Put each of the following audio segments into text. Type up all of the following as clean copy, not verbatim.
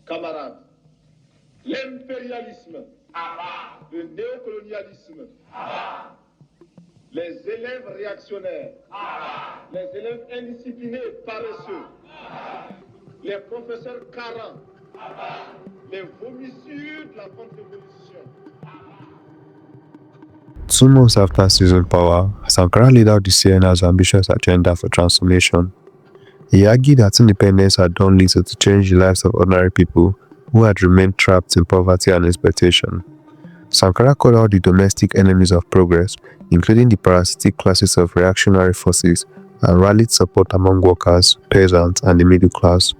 Camarades, l'impérialisme, le néocolonialisme, les élèves réactionnaires, les élèves indisciplinés et paresseux, les professeurs carents, les vomissures de la contre-révolution. 2 months after seizing power, Sankara laid out the CNR's ambitious agenda for transformation. He argued that independence had done little to change the lives of ordinary people who had remained trapped in poverty and exploitation. Sankara called out the domestic enemies of progress, including the parasitic classes of reactionary forces, and rallied support among workers, peasants, and the middle class.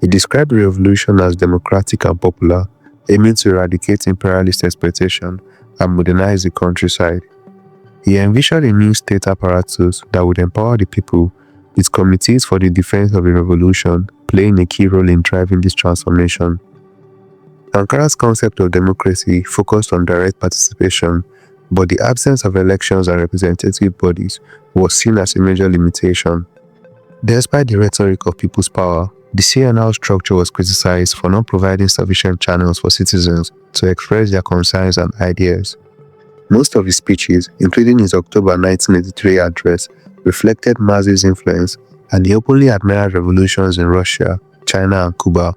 He described the revolution as democratic and popular, aiming to eradicate imperialist exploitation and modernize the countryside. He envisioned a new state apparatus that would empower the people, with committees for the defense of the revolution playing a key role in driving this transformation. Sankara's concept of democracy focused on direct participation, but the absence of elections and representative bodies was seen as a major limitation. Despite the rhetoric of people's power, the CNR structure was criticized for not providing sufficient channels for citizens to express their concerns and ideas. Most of his speeches, including his October 1983 address, reflected Marx's influence, and he openly admired revolutions in Russia, China, and Cuba.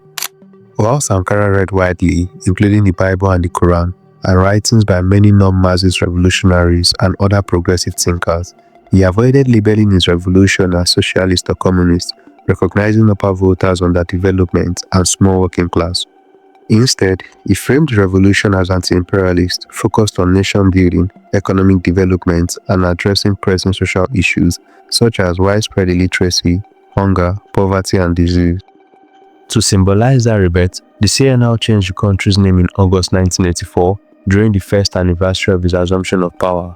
While Sankara read widely, including the Bible and the Quran, and writings by many non-Marxist revolutionaries and other progressive thinkers, he avoided labeling his revolution as socialist or communist, recognizing upper voters under development and small working class. Instead, he framed the revolution as anti-imperialist, focused on nation building, economic development, and addressing present social issues such as widespread illiteracy, hunger, poverty, and disease. To symbolize that rebirth, the CNR changed the country's name in August 1984 during the first anniversary of his assumption of power.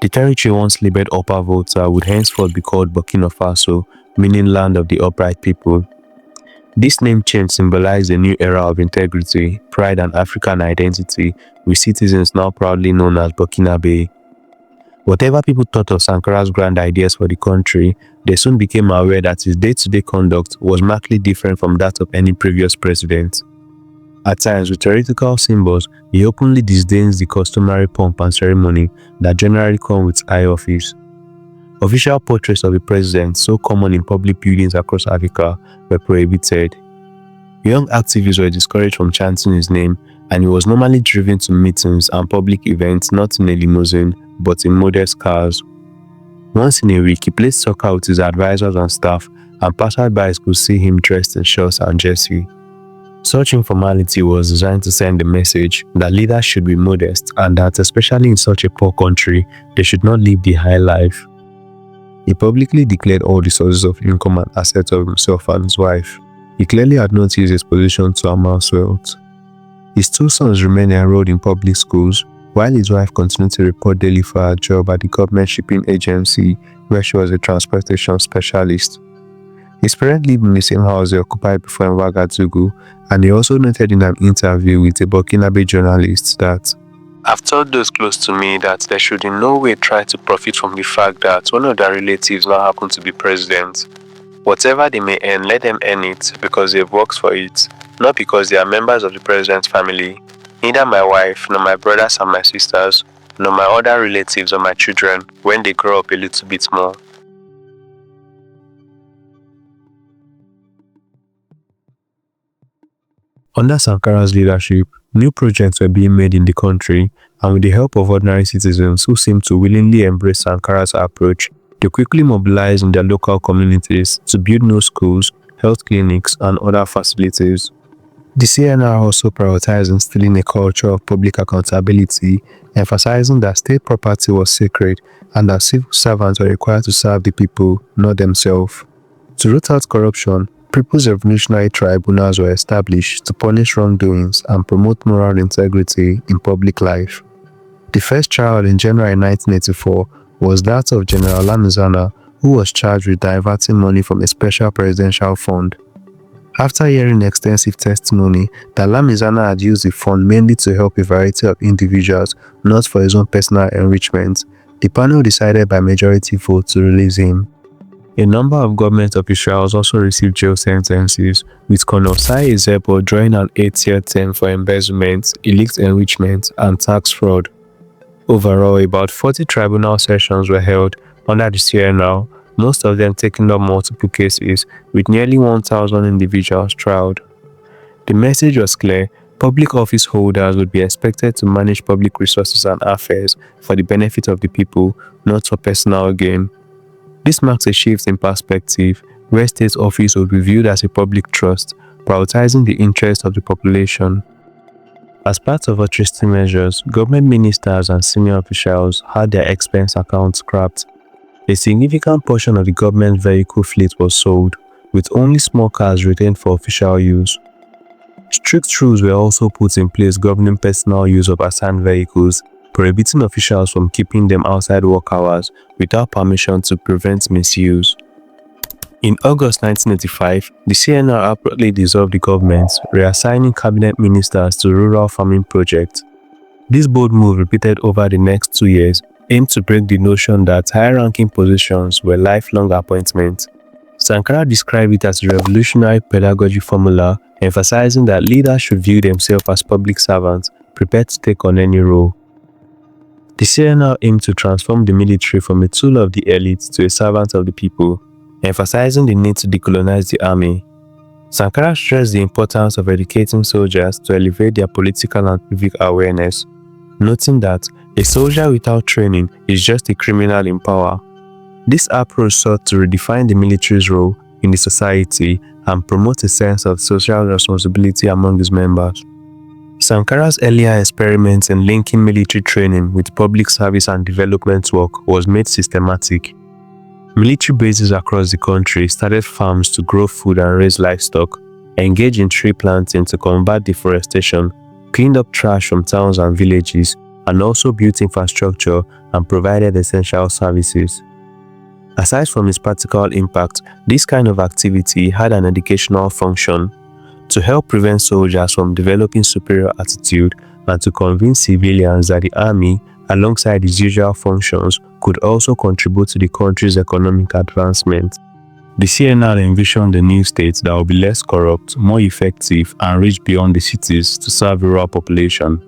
The territory once labeled Upper Volta would henceforth be called Burkina Faso, meaning land of the upright people. This name change symbolized a new era of integrity, pride, and African identity, with citizens now proudly known as Burkinabe. Whatever people thought of Sankara's grand ideas for the country, they soon became aware that his day-to-day conduct was markedly different from that of any previous president. At times, with theoretical symbols, he openly disdains the customary pomp and ceremony that generally come with high office. Official portraits of the president, so common in public buildings across Africa, were prohibited. Young activists were discouraged from chanting his name, and he was normally driven to meetings and public events not in a limousine, but in modest cars. Once in a week, he played soccer with his advisors and staff, and passersby could see him dressed in shorts and jersey. Such informality was designed to send the message that leaders should be modest and that, especially in such a poor country, they should not live the high life. He publicly declared all the sources of income and assets of himself and his wife. He clearly had not used his position to amass wealth. His 2 sons remained enrolled in public schools, while his wife continued to report daily for her job at the government shipping agency, where she was a transportation specialist. His parents lived in the same house they occupied before in Ouagadougou, and he also noted in an interview with a Burkinabe journalist that, "I've told those close to me that they should in no way try to profit from the fact that one of their relatives now happens to be president. Whatever they may earn, let them earn it because they've worked for it, not because they are members of the president's family. Neither my wife, nor my brothers and my sisters, nor my other relatives or my children when they grow up a little bit more." Under Sankara's leadership, new projects were being made in the country, and with the help of ordinary citizens who seemed to willingly embrace Sankara's approach, they quickly mobilized in their local communities to build new schools, health clinics, and other facilities. The CNR also prioritized instilling a culture of public accountability, emphasizing that state property was sacred and that civil servants were required to serve the people, not themselves. To root out corruption, People's Revolutionary Tribunals were established to punish wrongdoings and promote moral integrity in public life. The first trial in January 1984 was that of General Lamizana, who was charged with diverting money from a special presidential fund. After hearing extensive testimony that Lamizana had used the fund mainly to help a variety of individuals, not for his own personal enrichment, the panel decided by majority vote to release him. A number of government officials also received jail sentences, with Colonel Sai Ezepo drawing an 8-year term for embezzlement, illicit enrichment, and tax fraud. Overall, about 40 tribunal sessions were held under the CNR, most of them taking up multiple cases, with nearly 1,000 individuals trialed. The message was clear: public office holders would be expected to manage public resources and affairs for the benefit of the people, not for personal gain. This marks a shift in perspective, where state office would be viewed as a public trust, prioritizing the interests of the population. As part of austerity measures, government ministers and senior officials had their expense accounts scrapped. A significant portion of the government vehicle fleet was sold, with only small cars retained for official use. Strict rules were also put in place governing personal use of assigned vehicles, prohibiting officials from keeping them outside work hours without permission to prevent misuse. In August 1985, the CNR abruptly dissolved the government, reassigning cabinet ministers to rural farming projects. This bold move, repeated over the next 2 years, aimed to break the notion that high-ranking positions were lifelong appointments. Sankara described it as a revolutionary pedagogy formula, emphasizing that leaders should view themselves as public servants, prepared to take on any role. The CNR aimed to transform the military from a tool of the elite to a servant of the people, emphasizing the need to decolonize the army. Sankara stressed the importance of educating soldiers to elevate their political and civic awareness, noting that a soldier without training is just a criminal in power. This approach sought to redefine the military's role in the society and promote a sense of social responsibility among its members. Sankara's earlier experiments in linking military training with public service and development work was made systematic. Military bases across the country started farms to grow food and raise livestock, engaged in tree planting to combat deforestation, cleaned up trash from towns and villages, and also built infrastructure and provided essential services. Aside from its practical impact, this kind of activity had an educational function to help prevent soldiers from developing superior attitude and to convince civilians that the army, alongside its usual functions, could also contribute to the country's economic advancement. The CNR envisioned a new state that would be less corrupt, more effective, and reach beyond the cities to serve the rural population.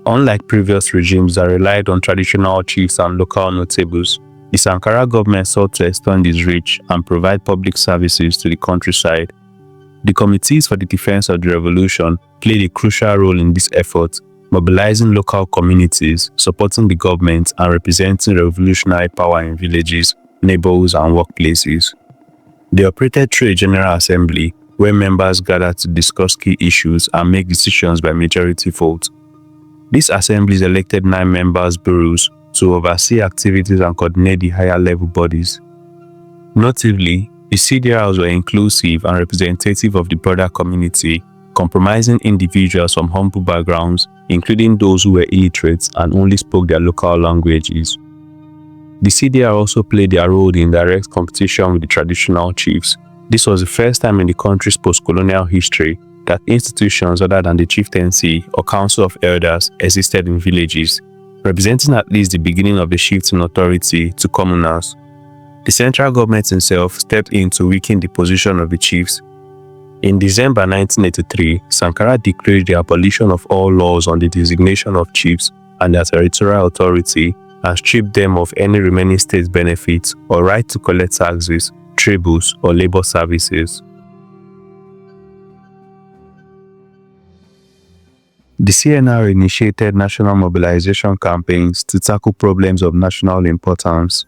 Unlike previous regimes that relied on traditional chiefs and local notables, the Sankara government sought to extend its reach and provide public services to the countryside. The Committees for the Defense of the Revolution played a crucial role in this effort, mobilizing local communities, supporting the government, and representing revolutionary power in villages, neighborhoods, and workplaces. They operated through a General Assembly, where members gathered to discuss key issues and make decisions by majority vote. These assemblies elected 9 members' bureaus to oversee activities and coordinate the higher-level bodies. Notably, the CDRs were inclusive and representative of the broader community, comprising individuals from humble backgrounds, including those who were illiterate and only spoke their local languages. The CDR also played their role in direct competition with the traditional chiefs. This was the first time in the country's post-colonial history that institutions other than the chieftaincy or council of elders existed in villages, representing at least the beginning of the shift in authority to communals. The central government itself stepped in to weaken the position of the chiefs. In December 1983, Sankara declared the abolition of all laws on the designation of chiefs and their territorial authority and stripped them of any remaining state benefits or right to collect taxes, tributes, or labor services. The CNR initiated national mobilization campaigns to tackle problems of national importance.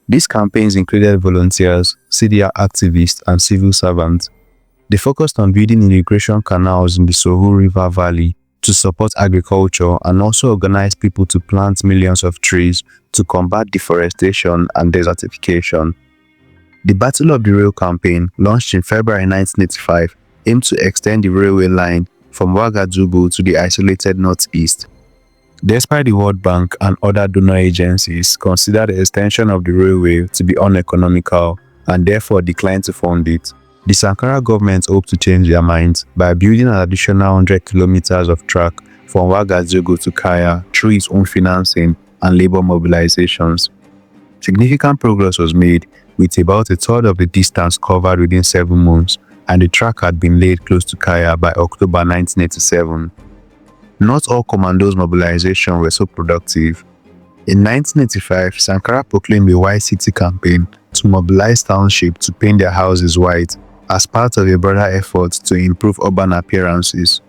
These campaigns included volunteers, CDR activists, and civil servants. They focused on building irrigation canals in the Sohu River Valley to support agriculture and also organized people to plant millions of trees to combat deforestation and desertification. The Battle of the Rail campaign, launched in February 1985, aimed to extend the railway line from Ouagadougou to the isolated northeast. Despite the World Bank and other donor agencies considered the extension of the railway to be uneconomical and therefore declined to fund it, the Sankara government hoped to change their minds by building an additional 100 kilometers of track from Ouagadougou to Kaya through its own financing and labor mobilizations. Significant progress was made, with about a third of the distance covered within 7 months, and the track had been laid close to Kaya by October 1987. Not all commandos' mobilization were so productive. In 1985, Sankara proclaimed a white city campaign to mobilize townships to paint their houses white as part of a broader effort to improve urban appearances.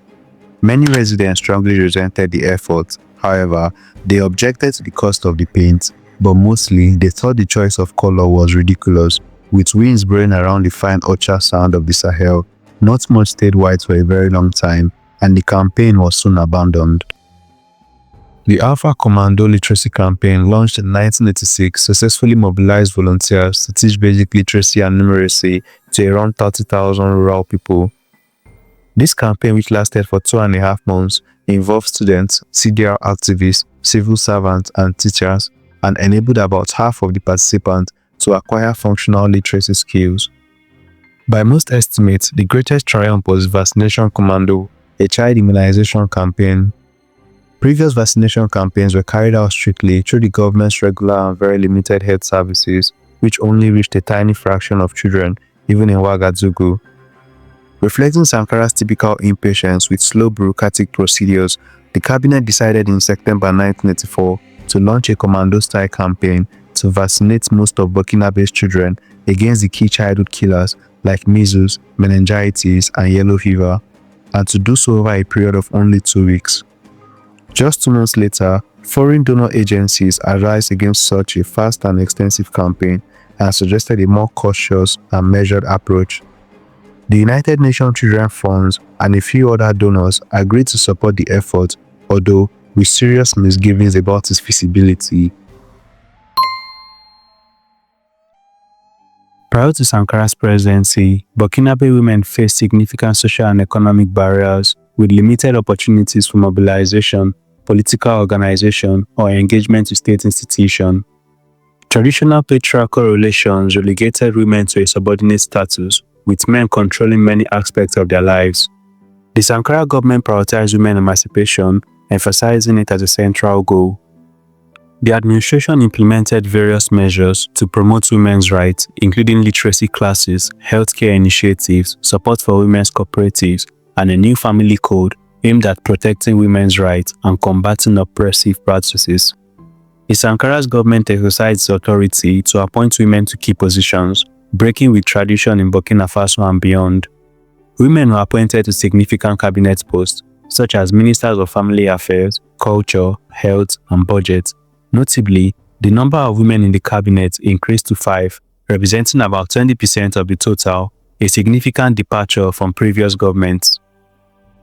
Many residents strongly resented the effort. However, they objected to the cost of the paint, but mostly they thought the choice of color was ridiculous. With winds blowing around the fine orchard sound of the Sahel, not much stayed white for a very long time, and the campaign was soon abandoned. The Alpha Commando Literacy Campaign, launched in 1986, successfully mobilized volunteers to teach basic literacy and numeracy to around 30,000 rural people. This campaign, which lasted for 2.5 months, involved students, CDR activists, civil servants, and teachers, and enabled about half of the participants to acquire functional literacy skills. By most estimates, the greatest triumph was Vaccination Commando, a child immunization campaign. Previous vaccination campaigns were carried out strictly through the government's regular and very limited health services, which only reached a tiny fraction of children, even in Ouagadougou. Reflecting Sankara's typical impatience with slow bureaucratic procedures, the cabinet decided in September 1984 to launch a commando-style campaign to vaccinate most of Burkinabe's children against the key childhood killers like measles, meningitis, and yellow fever, and to do so over a period of only 2 weeks. Just 2 months later, foreign donor agencies advised against such a fast and extensive campaign and suggested a more cautious and measured approach. The United Nations Children's Funds and a few other donors agreed to support the effort, although with serious misgivings about its feasibility. Prior to Sankara's presidency, Burkinabe women faced significant social and economic barriers, with limited opportunities for mobilization, political organization, or engagement with state institutions. Traditional patriarchal relations relegated women to a subordinate status, with men controlling many aspects of their lives. The Sankara government prioritized women emancipation, emphasizing it as a central goal. The administration implemented various measures to promote women's rights, including literacy classes, healthcare initiatives, support for women's cooperatives, and a new family code aimed at protecting women's rights and combating oppressive practices. The Sankara's government exercised its authority to appoint women to key positions, breaking with tradition in Burkina Faso and beyond. Women were appointed to significant cabinet posts, such as Ministers of Family Affairs, Culture, Health, and Budget. Notably, the number of women in the cabinet increased to 5, representing about 20% of the total, a significant departure from previous governments.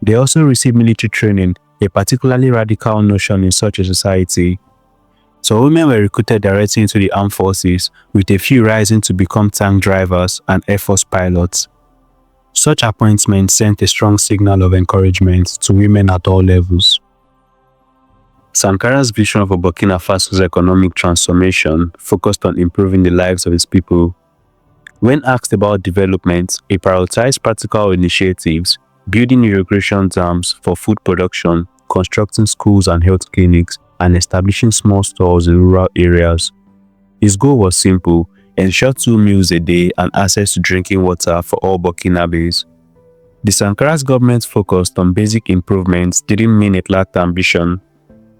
They also received military training, a particularly radical notion in such a society. So women were recruited directly into the armed forces, with a few rising to become tank drivers and Air Force pilots. Such appointments sent a strong signal of encouragement to women at all levels. Sankara's vision for Burkina Faso's economic transformation focused on improving the lives of its people. When asked about development, he prioritized practical initiatives, building irrigation dams for food production, constructing schools and health clinics, and establishing small stores in rural areas. His goal was simple: ensure 2 meals a day and access to drinking water for all Burkinabes. The Sankara's government focused on basic improvements didn't mean it lacked ambition.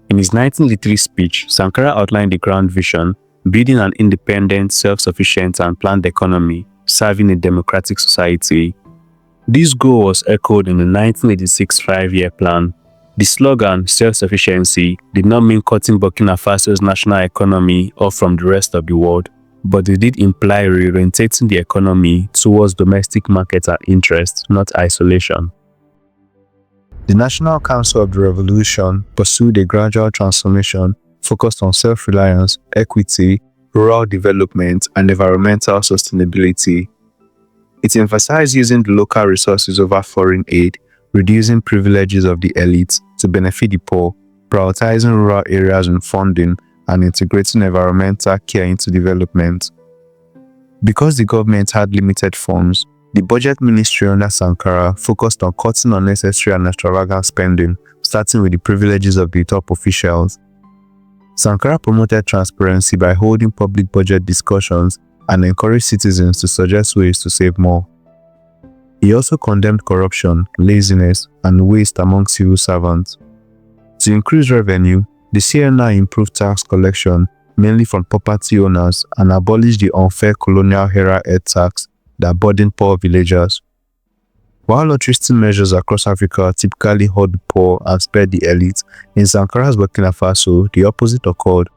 In his 1983 speech, Sankara outlined the grand vision: building an independent, self-sufficient and planned economy, serving a democratic society. This goal was echoed in the 1986 5-year plan. The slogan, self-sufficiency, did not mean cutting Burkina Faso's national economy off from the rest of the world, but it did imply reorientating the economy towards domestic markets and interests, not isolation. The National Council of the Revolution pursued a gradual transformation focused on self-reliance, equity, rural development, and environmental sustainability. It emphasized using the local resources over foreign aid, reducing privileges of the elites to benefit the poor, prioritizing rural areas in funding, and integrating environmental care into development. Because the government had limited funds, the budget ministry under Sankara focused on cutting unnecessary and extravagant spending, starting with the privileges of the top officials. Sankara promoted transparency by holding public budget discussions and encouraged citizens to suggest ways to save more. He also condemned corruption, laziness, and waste among civil servants. To increase revenue, the CNI improved tax collection mainly from property owners and abolished the unfair colonial-era earth tax that burdened poor villagers. While austerity measures across Africa typically hurt the poor and spared the elite, in Sankara's Burkina Faso, the opposite occurred.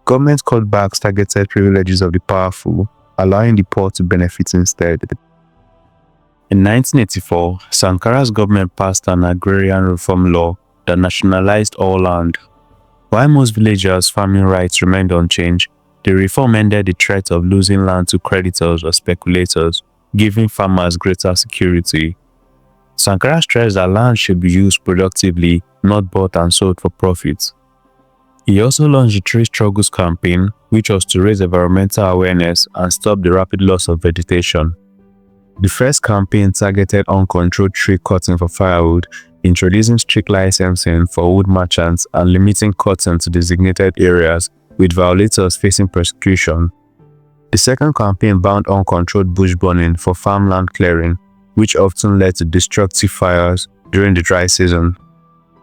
Government cutbacks targeted privileges of the powerful, allowing the poor to benefit instead. In 1984, Sankara's government passed an agrarian reform law that nationalized all land. While most villagers' farming rights remained unchanged, the reform ended the threat of losing land to creditors or speculators, giving farmers greater security. Sankara stressed that land should be used productively, not bought and sold for profit. He also launched the Tree Struggles campaign, which was to raise environmental awareness and stop the rapid loss of vegetation. The first campaign targeted uncontrolled tree cutting for firewood, introducing strict licensing for wood merchants and limiting cutting to designated areas, with violators facing persecution. The second campaign banned uncontrolled bush burning for farmland clearing, which often led to destructive fires during the dry season.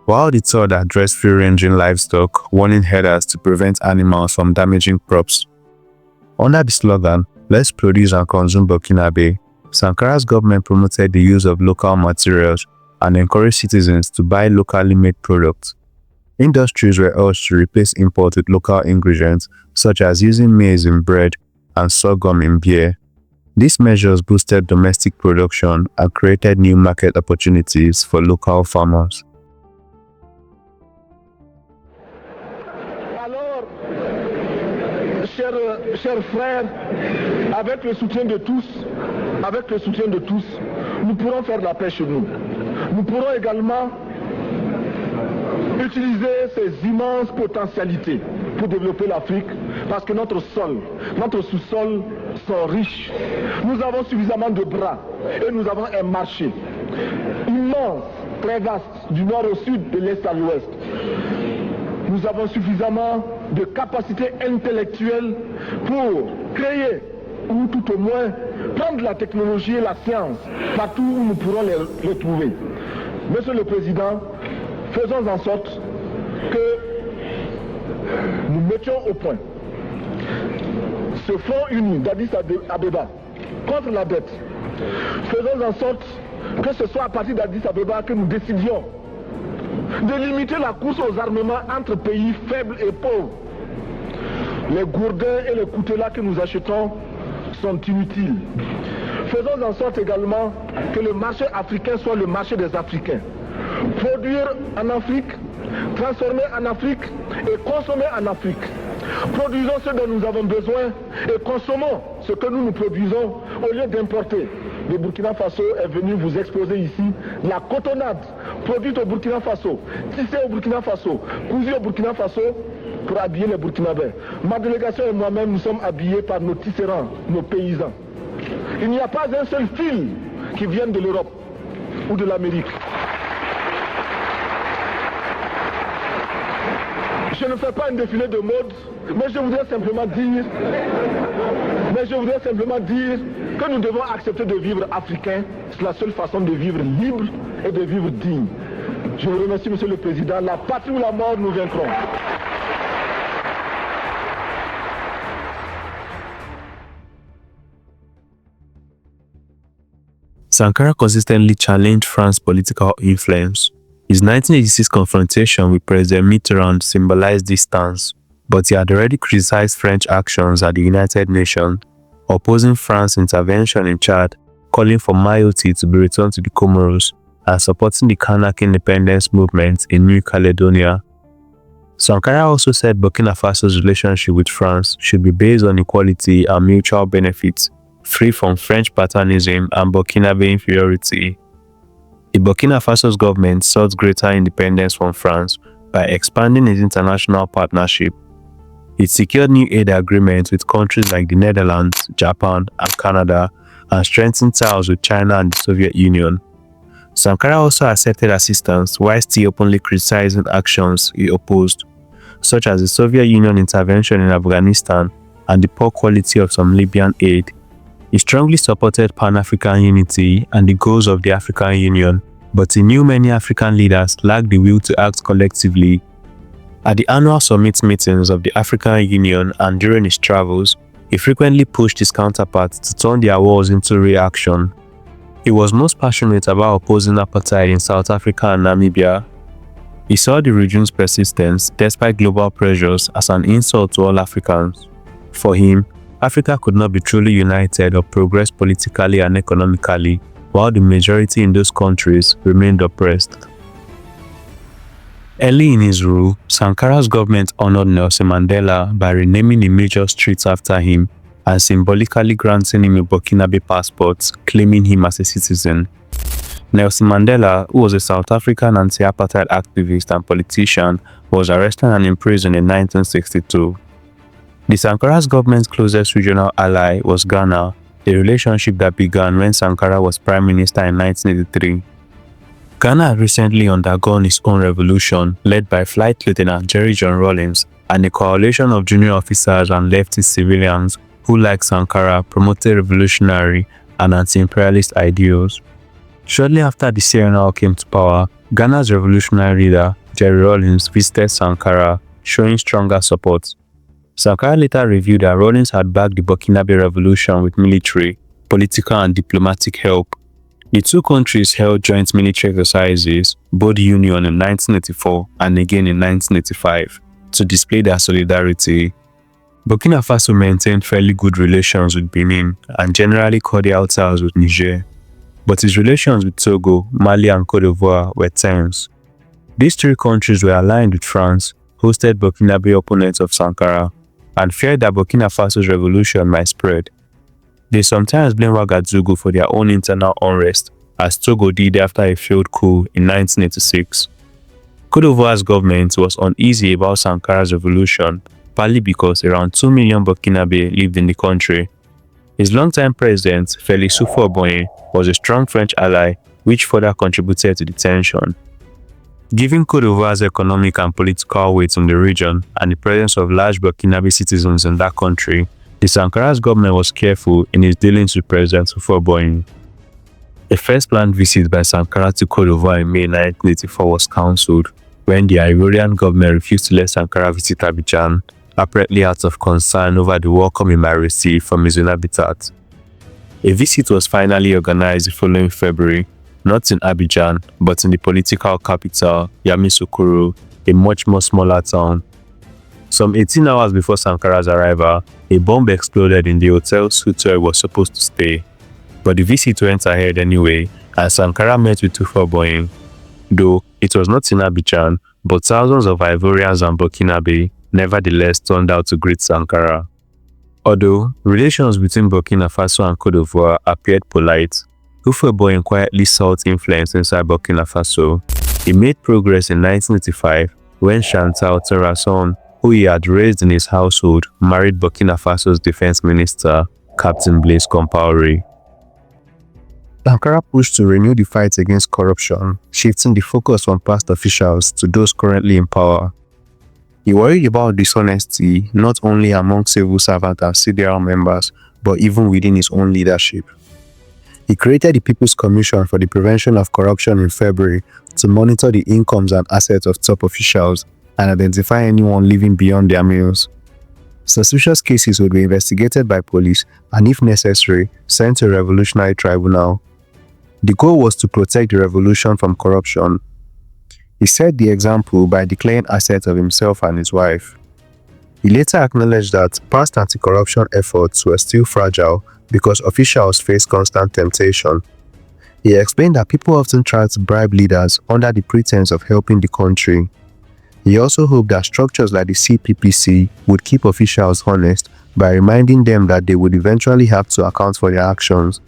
While the third addressed free-ranging livestock, warning herders to prevent animals from damaging crops. Under the slogan, "Let's produce and consume Burkinabe," Sankara's government promoted the use of local materials and encouraged citizens to buy locally made products. Industries were urged to replace import with local ingredients, such as using maize in bread and sorghum in beer. These measures boosted domestic production and created new market opportunities for local farmers. Alors, chers frères, avec le soutien de tous, nous pourrons faire la paix chez nous. Nous pourrons également utiliser ces immenses potentialités pour développer l'Afrique, parce que notre sous-sol sont riches. Nous avons suffisamment de bras et nous avons un marché immense, très vaste, du nord au sud, de l'est à l'ouest. Nous avons suffisamment de capacités intellectuelles pour créer, ou tout au moins prendre la technologie et la science partout où nous pourrons les trouver. Monsieur le Président, faisons en sorte que nous mettions au point ce front uni d'Addis Abeba contre la dette. Faisons en sorte que ce soit à partir d'Addis Abeba que nous décidions de limiter la course aux armements entre pays faibles et pauvres. Les gourdins et les coutelas que nous achetons sont inutiles. Faisons en sorte également que le marché africain soit le marché des Africains. Produire en Afrique, transformer en Afrique et consommer en Afrique. Produisons ce dont nous avons besoin et consommons ce que nous produisons au lieu d'importer. Le Burkina Faso est venu vous exposer ici la cotonnade produite au Burkina Faso, tissée au Burkina Faso, cousue au Burkina Faso pour habiller les Burkinabés. Ma délégation et moi-même, nous sommes habillés par nos tisserands, nos paysans. Il n'y a pas un seul fil qui vienne de l'Europe ou de l'Amérique. Je ne fais pas un défilé de mode, mais je voudrais simplement dire que nous devons accepter de vivre africain. C'est la seule façon de vivre libre et de vivre digne. Je vous remercie, Monsieur le Président. La patrie ou la mort, nous vaincrons. Sankara consistently challenged France's political influence. His 1986 confrontation with President Mitterrand symbolized this stance, but he had already criticized French actions at the United Nations, opposing France's intervention in Chad, calling for Mayotte to be returned to the Comoros, and supporting the Kanak independence movement in New Caledonia. Sankara also said Burkina Faso's relationship with France should be based on equality and mutual benefits, free from French paternalism and Burkinabe inferiority. The Burkina Faso's government sought greater independence from France by expanding its international partnership. It secured new aid agreements with countries like the Netherlands, Japan, and Canada, and strengthened ties with China and the Soviet Union. Sankara also accepted assistance while still openly criticizing actions he opposed. such as the Soviet Union intervention in Afghanistan and the poor quality of some Libyan aid. He strongly supported Pan-African unity and the goals of the African Union, but he knew many African leaders lacked the will to act collectively. At the annual summit meetings of the African Union and during his travels, he frequently pushed his counterparts to turn their wars into real action. He was most passionate about opposing apartheid in South Africa and Namibia. He saw the regime's persistence, despite global pressures, as an insult to all Africans. For him, Africa could not be truly united or progress politically and economically, while the majority in those countries remained oppressed. Early in his rule, Sankara's government honored Nelson Mandela by renaming the major streets after him and symbolically granting him a Burkinabe passport, claiming him as a citizen. Nelson Mandela, who was a South African anti-apartheid activist and politician, was arrested and imprisoned in 1962. The Sankara's government's closest regional ally was Ghana, a relationship that began when Sankara was Prime Minister in 1983. Ghana had recently undergone its own revolution, led by Flight Lieutenant Jerry John Rawlings and a coalition of junior officers and leftist civilians who, like Sankara, promoted revolutionary and anti-imperialist ideals. Shortly after the CNR came to power, Ghana's revolutionary leader, Jerry Rawlings, visited Sankara, showing stronger support. Sankara later revealed that Rawlings had backed the Burkinabe revolution with military, political and diplomatic help. The two countries held joint military exercises, both Union in 1984 and again in 1985, to display their solidarity. Burkina Faso maintained fairly good relations with Benin and generally cordial ties with Niger, but its relations with Togo, Mali and Côte d'Ivoire were tense. These three countries were aligned with France, hosted Burkinabe opponents of Sankara, and feared that Burkina Faso's revolution might spread. They sometimes blame Ouagadougou for their own internal unrest, as Togo did after a failed coup in 1986. Côte d'Ivoire's government was uneasy about Sankara's revolution, partly because around 2 million Burkinabe lived in the country. His longtime president, Félix Houphouët-Boigny, was a strong French ally, which further contributed to the tension. Given Côte d'Ivoire's economic and political weight in the region and the presence of large Burkinabe citizens in that country, the Sankara's government was careful in its dealings with President Houphouët-Boigny. A first planned visit by Sankara to Côte d'Ivoire in May 1984 was cancelled when the Ivorian government refused to let Sankara visit Abidjan, apparently out of concern over the welcome he might receive from his own habitat. A visit was finally organized the following February, not in Abidjan, but in the political capital, Yamoussoukro, a much more smaller town. Some 18 hours before Sankara's arrival, a bomb exploded in the hotel suite where he was supposed to stay. But the visit went ahead anyway, and Sankara met with Houphouët-Boigny. Though it was not in Abidjan, but thousands of Ivorians and Burkinabe nevertheless turned out to greet Sankara. Although relations between Burkina Faso and Côte d'Ivoire appeared polite, Houphouët-Boigny quietly sought influence inside Burkina Faso. He made progress in 1985 when Chantal Terrasson, who he had raised in his household, married Burkina Faso's defense minister, Captain Blaise Compaoré. Sankara pushed to renew the fight against corruption, shifting the focus from past officials to those currently in power. He worried about dishonesty not only among civil servants and CDR members, but even within his own leadership. He created the People's Commission for the Prevention of Corruption in February to monitor the incomes and assets of top officials and identify anyone living beyond their means. Suspicious cases would be investigated by police and, if necessary, sent to a revolutionary tribunal. The goal was to protect the revolution from corruption. He set the example by declaring assets of himself and his wife. He later acknowledged that past anti-corruption efforts were still fragile because officials faced constant temptation. He explained that people often try to bribe leaders under the pretense of helping the country. He also hoped that structures like the CPPC would keep officials honest by reminding them that they would eventually have to account for their actions.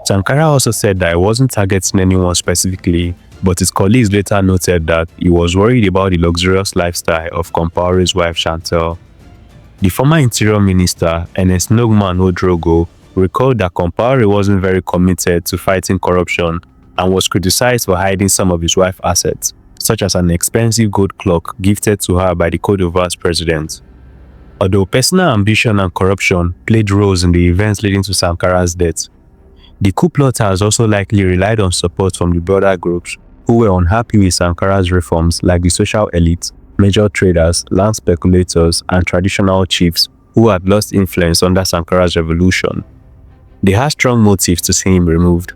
Sankara also said that he wasn't targeting anyone specifically, but his colleagues later noted that he was worried about the luxurious lifestyle of Compaoré's wife Chantal. The former Interior Minister, Ernest Odrogo, recalled that Compaoré wasn't very committed to fighting corruption and was criticized for hiding some of his wife's assets, such as an expensive gold clock gifted to her by the Côte d'Ivoire's president. Although personal ambition and corruption played roles in the events leading to Sankara's death, the coup plotters also likely relied on support from the broader groups who were unhappy with Sankara's reforms, like the social elite, major traders, land speculators, and traditional chiefs who had lost influence under Sankara's revolution. They had strong motives to see him removed.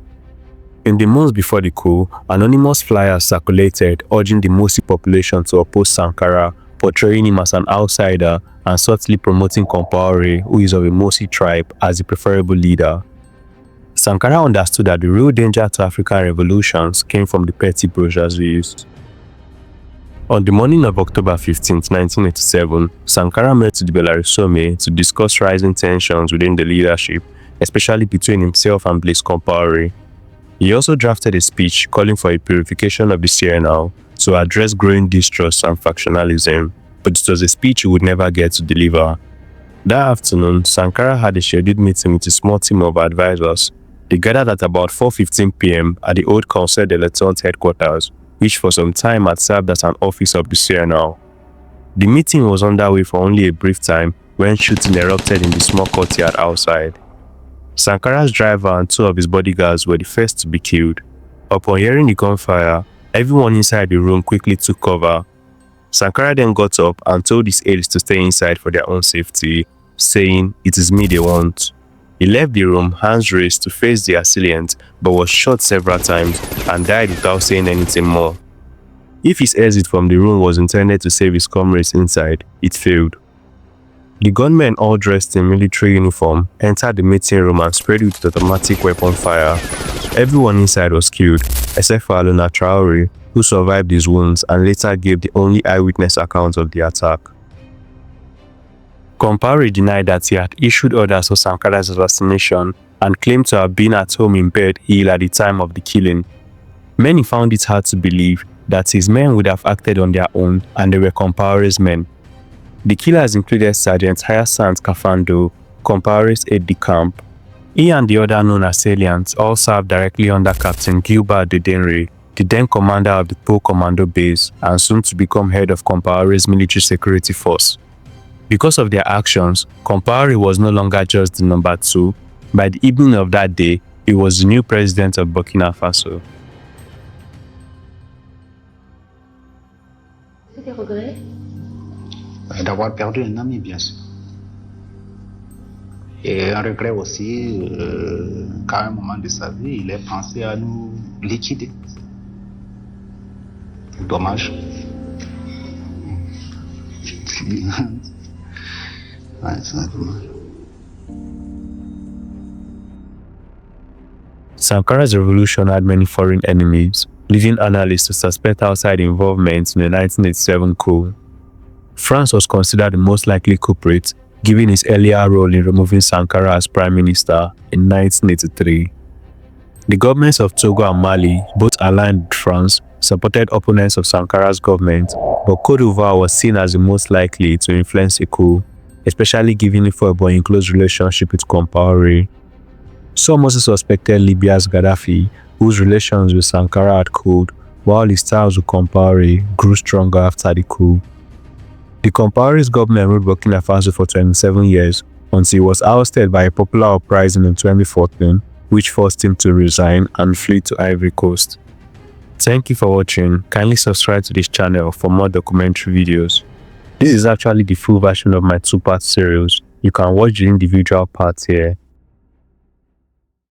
In the months before the coup, anonymous flyers circulated urging the Mosi population to oppose Sankara, portraying him as an outsider and subtly promoting Compaoré, who is of a Mosi tribe, as the preferable leader. Sankara understood that the real danger to African revolutions came from the petty bourgeoisies. On the morning of October 15, 1987, Sankara met with Bellarusome to discuss rising tensions within the leadership, especially between himself and Blaise Compaoré. He also drafted a speech calling for a purification of the CNL to address growing distrust and factionalism, but it was a speech he would never get to deliver. That afternoon, Sankara had a scheduled meeting with a small team of advisors. They gathered at about 4:15 p.m. at the old Conseil de l'État headquarters, which for some time had served as an office of the CNL. The meeting was underway for only a brief time when shooting erupted in the small courtyard outside. Sankara's driver and two of his bodyguards were the first to be killed. Upon hearing the gunfire, everyone inside the room quickly took cover. Sankara then got up and told his aides to stay inside for their own safety, saying, "It is me they want." He left the room, hands raised, to face the assailant, but was shot several times and died without saying anything more. If his exit from the room was intended to save his comrades inside, it failed. The gunmen, all dressed in military uniform, entered the meeting room and sprayed with automatic weapon fire. Everyone inside was killed, except for Alona Traoré, who survived his wounds and later gave the only eyewitness account of the attack. Compaoré denied that he had issued orders for Sankara's assassination and claimed to have been at home in bed ill at the time of the killing. Many found it hard to believe that his men would have acted on their own and they were Compaoré's men. The killers included Sergeant Hyacinthe Kafando, Compaoré's aide-de-camp. He and the other known assailants all served directly under Captain Gilbert de Denry, the then commander of the Po Commando base and soon to become head of Compaoré's military security force. Because of their actions, Compaoré was no longer just the number two. By the evening of that day, he was the new president of Burkina Faso. C'est des regrets? D'avoir perdu un ami, bien sûr. Et un regret aussi, qu'à un moment de sa vie, il ait pensé à nous liquider. Dommage. Ouais, c'est dommage. Sankara's revolution had many foreign enemies, leading analysts to suspect outside involvement in the 1987 coup. France was considered the most likely culprit, given his earlier role in removing Sankara as prime minister in 1983. The governments of Togo and Mali, both aligned with France, supported opponents of Sankara's government, but Côte d'Ivoire was seen as the most likely to influence a coup, especially given it for a close relationship with Compaoré. Some also suspected Libya's Gaddafi, whose relations with Sankara had cooled, while his ties with Compaoré grew stronger after the coup. The Compaoré's government ruled Burkina Faso for 27 years, until he was ousted by a popular uprising in 2014, which forced him to resign and flee to Ivory Coast. Thank you for watching. Kindly subscribe to this channel for more documentary videos. This is actually the full version of my two-part series. You can watch the individual parts here.